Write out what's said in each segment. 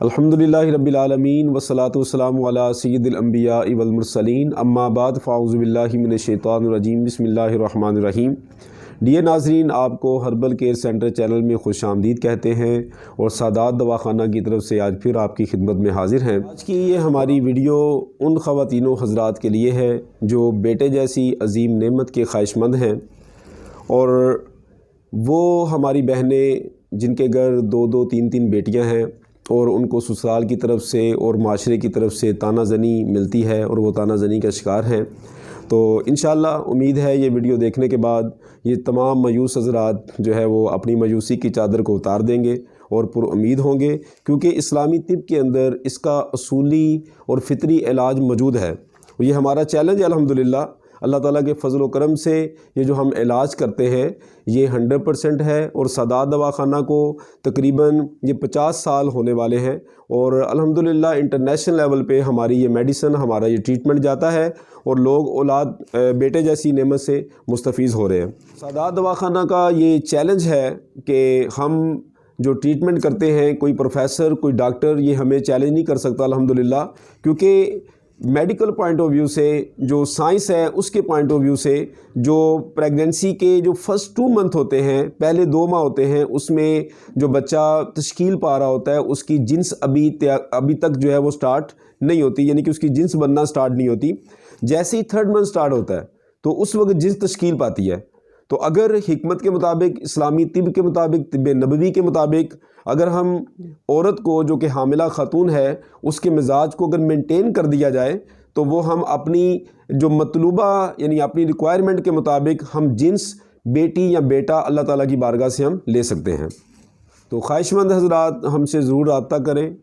अल्हम्दुलिल्लाहि रब्बिल आलमीन वस्सलातु वस्सलामु अला सय्यिदिल अंबिया वल मुरसलीन अम्मा बाद फ़ाऊज़ु बिल्लाहि मिनश शैतानिर रजीम बिस्मिल्लाहिर रहमानिर रहीम। डियर नाज़रीन, आपको हर्बल केयर सेंटर चैनल में खुशामदीद कहते हैं और सादात दवाखाना की तरफ से आज फिर आपकी खिदमत में हाज़िर हैं। आज की ये हमारी वीडियो उन ख़वातीनों हज़रात के लिए है जो बेटे जैसी अजीम नेमत के ख्वाहिशमंद हैं और वो हमारी बहनें जिनके घर दो दो तीन तीन बेटियां हैं और उनको ससुराल की तरफ से और माशरे की तरफ से तानाज़नी मिलती है और वो तानाज़नी का शिकार हैं। तो इंशाअल्लाह उम्मीद है ये वीडियो देखने के बाद ये तमाम मायूस हज़रात जो है वो अपनी मायूसी की चादर को उतार देंगे और पुरुम्मीद होंगे, क्योंकि इस्लामी तिब के अंदर इसका असूली और फ़ितरी इलाज मौजूद है। ये हमारा चैलेंज है अल्हम्दुलिल्लाह, अल्लाह ताला के फ़ज़ल व करम से ये जो हम इलाज करते हैं ये 100% है और सादात दवाखाना को तकरीबन ये 50 साल होने वाले हैं और अल्हम्दुलिल्लाह इंटरनेशनल लेवल पे हमारी ये मेडिसिन, हमारा ये ट्रीटमेंट जाता है और लोग औलाद बेटे जैसी नेमत से मुस्तफ़ीज़ हो रहे हैं। सादात दवाखाना का ये चैलेंज है कि हम जो ट्रीटमेंट करते हैं, कोई प्रोफेसर कोई डॉक्टर ये हमें चैलेंज नहीं कर सकता अल्हम्दुलिल्लाह, क्योंकि मेडिकल पॉइंट ऑफ व्यू से, जो साइंस है उसके पॉइंट ऑफ व्यू से, जो प्रेगनेंसी के जो फर्स्ट 2 मंथ होते हैं, पहले 2 माह होते हैं, उसमें जो बच्चा तश्कील पा रहा होता है उसकी जिन्स अभी तक जो है वो स्टार्ट नहीं होती, यानी कि उसकी जिन्स बनना स्टार्ट नहीं होती। जैसे ही 3rd मंथ स्टार्ट होता है तो उस वक्त जिन्स तश्कील पाती है। तो अगर हिकमत के मुताबिक, इस्लामी तिब के मुताबिक, तिब नबवी के मुताबिक अगर हम औरत को जो कि हामिला खातून है उसके मिजाज को अगर मेंटेन कर दिया जाए तो वो हम अपनी जो मतलूबा यानी अपनी रिक्वायरमेंट के मुताबिक हम जिन्स बेटी या बेटा अल्लाह ताला की बारगाह से हम ले सकते हैं। तो ख्वाहिशमंद हज़रात हमसे ज़रूर रब्ता करें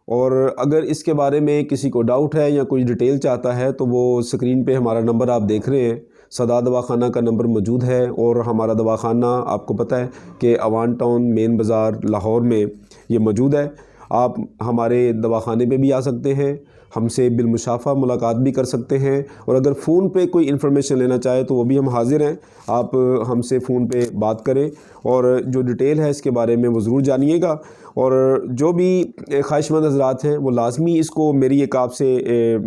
और अगर इसके बारे में किसी को डाउट है या कोई डिटेल चाहता है तो वो स्क्रीन पे हमारा नंबर आप देख रहे हैं, सादात दवाखाना का नंबर मौजूद है। और हमारा दवाखाना आपको पता है कि अवान टाउन मेन बाज़ार लाहौर में ये मौजूद है। आप हमारे दवाखाने पे भी आ सकते हैं, हमसे बिलमुशाफ़ा मुलाकात भी कर सकते हैं और अगर फ़ोन पे कोई इन्फॉर्मेशन लेना चाहे तो वो भी हम हाज़िर हैं। आप हमसे फ़ोन पे बात करें और जो डिटेल है इसके बारे में वो ज़रूर जानिएगा। और जो भी ख्वाहिशमंद हज़रात हैं वो लाज़मी इसको, मेरी एक आपसे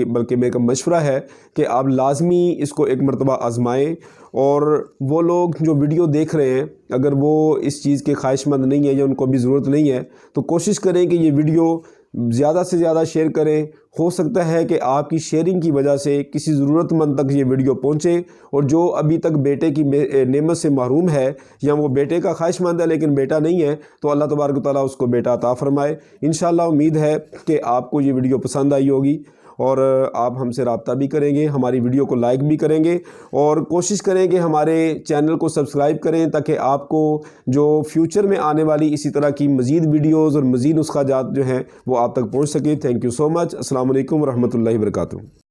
बल्कि मेरा मशवरा है कि आप लाज़मी इसको एक मरतबा आज़माएँ। और वो लोग जो वीडियो देख रहे हैं अगर वो इस चीज़ के ख्वाहिशमंद नहीं है या उनको अभी ज़रूरत नहीं है तो कोशिश करें कि ये वीडियो ज़्यादा से ज़्यादा शेयर करें। हो सकता है कि आपकी शेयरिंग की वजह से किसी ज़रूरतमंद तक ये वीडियो पहुँचे और जो अभी तक बेटे की नेमत से महरूम है या वो बेटे का ख्वाहिशमंद है लेकिन बेटा नहीं है तो अल्लाह तबारक व तआला उसको बेटा अता फ़रमाए। इंशाअल्लाह उम्मीद है कि आपको ये वीडियो पसंद आई होगी और आप हमसे रब्ता भी करेंगे, हमारी वीडियो को लाइक भी करेंगे और कोशिश करें कि हमारे चैनल को सब्सक्राइब करें ताकि आपको जो फ्यूचर में आने वाली इसी तरह की मज़ीद वीडियोज़ और मज़ीद नुस्ख़ाजात जो हैं वो आप तक पहुँच सके। Thank you so much. अस्सलाम वालेकुम रहमतुल्लाहि व बरकातुहू।